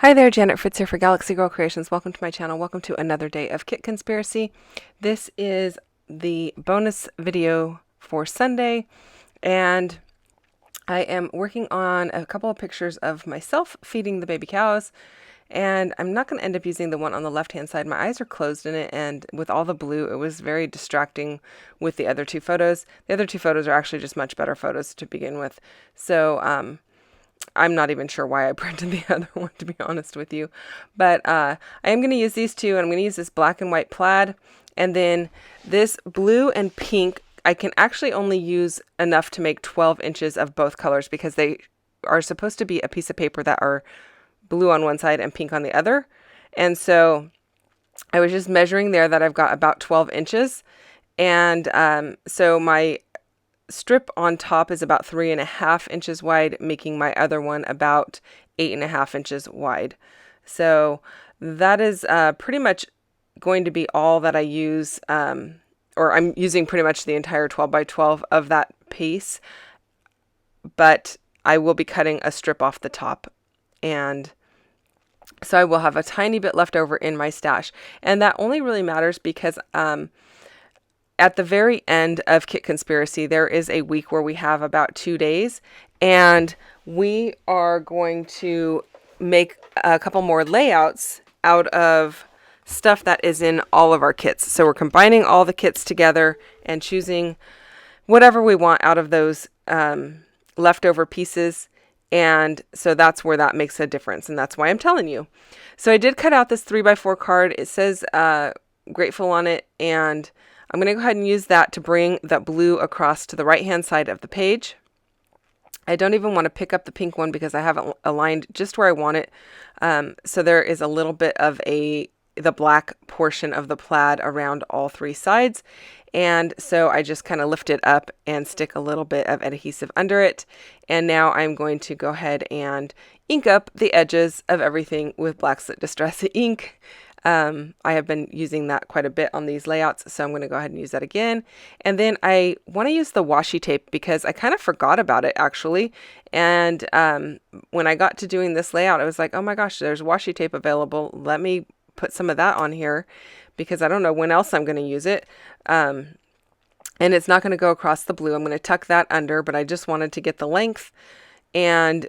Hi there, Janet Fritz here for Galaxy Girl Creations. Welcome to my channel. Welcome to another day of Kit Conspiracy. This is the bonus video for Sunday, and I am working on a couple of pictures of myself feeding the baby cows, and I'm not going to end up using the one on the left-hand side. My eyes are closed in it, and with all the blue, it was very distracting with the other two photos. The other two photos are actually just much better photos to begin with. So, I'm not even sure why I printed the other one, to be honest with you. But I am going to use these two, and I'm going to use this black and white plaid. And then this blue and pink, I can actually only use enough to make 12 inches of both colors because they are supposed to be a piece of paper that are blue on one side and pink on the other. And so I was just measuring there that I've got about 12 inches. And so my strip on top is about 3.5 inches wide, making my other one about 8.5 inches wide. So that is pretty much going to be all that I use, or I'm using pretty much the entire 12 by 12 of that piece, but I will be cutting a strip off the top, and so I will have a tiny bit left over in my stash. And that only really matters because at the very end of Kit Conspiracy, there is a week where we have about 2 days, and we are going to make a couple more layouts out of stuff that is in all of our kits. So we're combining all the kits together and choosing whatever we want out of those leftover pieces. And so that's where that makes a difference, and that's why I'm telling you. So I did cut out this 3x4 card. It says Grateful on it, and I'm going to go ahead and use that to bring that blue across to the right-hand side of the page. I don't even want to pick up the pink one because I haven't aligned just where I want it. So there is a little bit of the black portion of the plaid around all three sides. And so I just kind of lift it up and stick a little bit of adhesive under it. And now I'm going to go ahead and ink up the edges of everything with Black Soot Distress ink. I have been using that quite a bit on these layouts, so I'm going to go ahead and use that again. And then I want to use the washi tape because I kind of forgot about it actually. And when I got to doing this layout, I was like, oh my gosh, there's washi tape available. Let me put some of that on here because I don't know when else I'm going to use it. And it's not going to go across the blue. I'm going to tuck that under, but I just wanted to get the length. And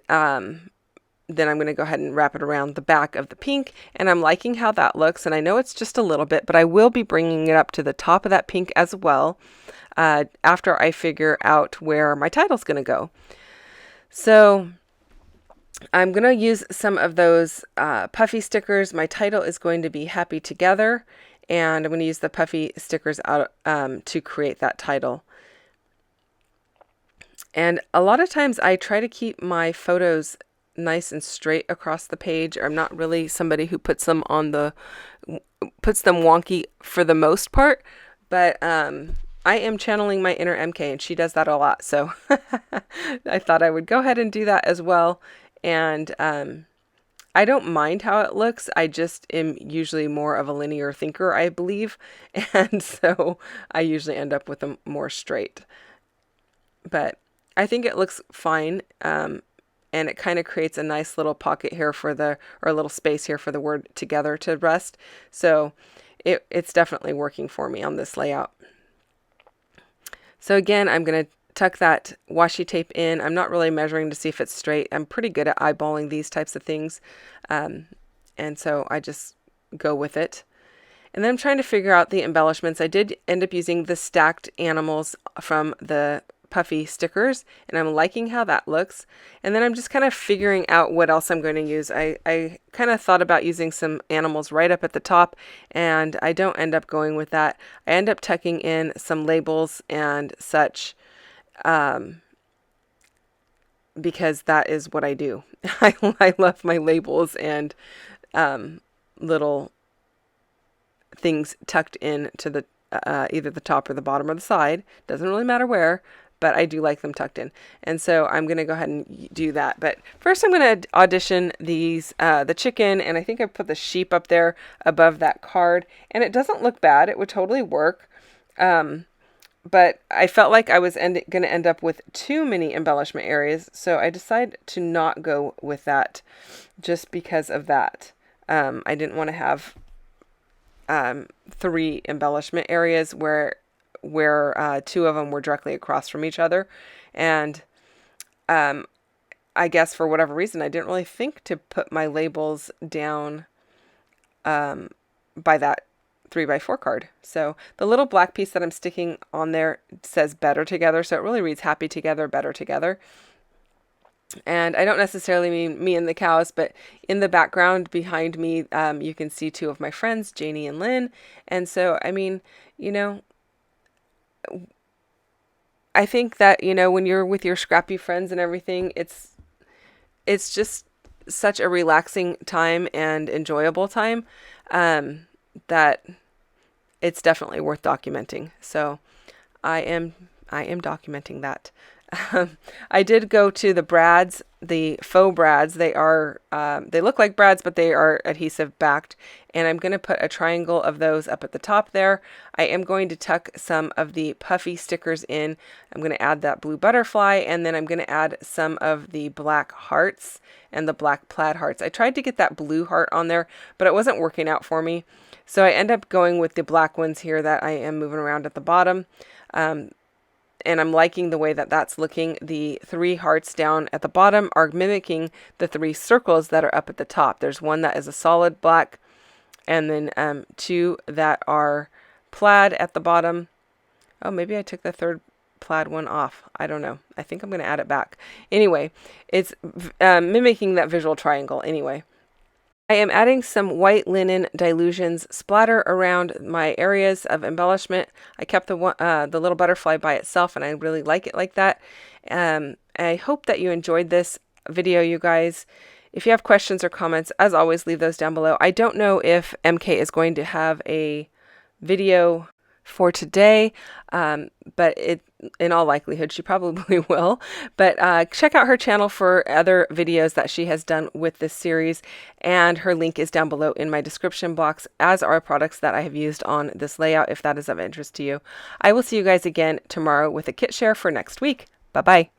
then I'm going to go ahead and wrap it around the back of the pink, and I'm liking how that looks. And I know it's just a little bit, but I will be bringing it up to the top of that pink as well after I figure out where my title's going to go. So I'm going to use some of those puffy stickers. My title is going to be Happy Together, and I'm going to use the puffy stickers out to create that title. And a lot of times I try to keep my photos nice and straight across the page. I'm not really somebody who puts them wonky for the most part, but I am channeling my inner MK, and she does that a lot. So I thought I would go ahead and do that as well. And I don't mind how it looks. I just am usually more of a linear thinker, I believe. And so I usually end up with them more straight. But I think it looks fine. And it kind of creates a nice little pocket here or a little space here for the word together to rest. So it's definitely working for me on this layout. So again, I'm going to tuck that washi tape in. I'm not really measuring to see if it's straight. I'm pretty good at eyeballing these types of things. And so I just go with it. And then I'm trying to figure out the embellishments. I did end up using the stacked animals from the puffy stickers, and I'm liking how that looks. And then I'm just kind of figuring out what else I'm going to use. I kind of thought about using some animals right up at the top, and I don't end up going with that. I end up tucking in some labels and such because that is what I do. I love my labels and little things tucked in to the either the top or the bottom or the side. Doesn't really matter where, but I do like them tucked in. And so I'm going to go ahead and do that. But first I'm going to audition these, the chicken, and I think I put the sheep up there above that card, and it doesn't look bad. It would totally work. but I felt like I was going to end up with too many embellishment areas, so I decided to not go with that just because of that. I didn't want to have 3 embellishment areas where two of them were directly across from each other, and I guess for whatever reason I didn't really think to put my labels down by that 3x4 card. So the little black piece that I'm sticking on there says better together, so it really reads happy together, better together. And I don't necessarily mean me and the cows, but in the background behind me, you can see 2 of my friends, Janie and Lynn. And so, I mean, you know, I think that, you know, when you're with your scrappy friends and everything, it's just such a relaxing time and enjoyable time, that it's definitely worth documenting. So I am documenting that. I did go to the brads, the faux brads. They are, they look like brads, but they are adhesive backed. And I'm going to put a triangle of those up at the top there. I am going to tuck some of the puffy stickers in. I'm going to add that blue butterfly, and then I'm going to add some of the black hearts and the black plaid hearts. I tried to get that blue heart on there, but it wasn't working out for me. So I end up going with the black ones here that I am moving around at the bottom. And I'm liking the way that that's looking. The 3 hearts down at the bottom are mimicking the 3 circles that are up at the top. There's one that is a solid black, and then 2 that are plaid at the bottom. Oh, maybe I took the 3rd plaid one off. I don't know. I think I'm going to add it back. Anyway, it's mimicking that visual triangle anyway. I am adding some white linen dilutions splatter around my areas of embellishment. I kept the little butterfly by itself, and I really like it like that. I hope that you enjoyed this video, you guys. If you have questions or comments, as always, leave those down below. I don't know if MK is going to have a video for today, but in all likelihood she probably will. But check out her channel for other videos that she has done with this series, and her link is down below in my description box, as are products that I have used on this layout, if that is of interest to you. I will see you guys again tomorrow with a kit share for next week. Bye bye.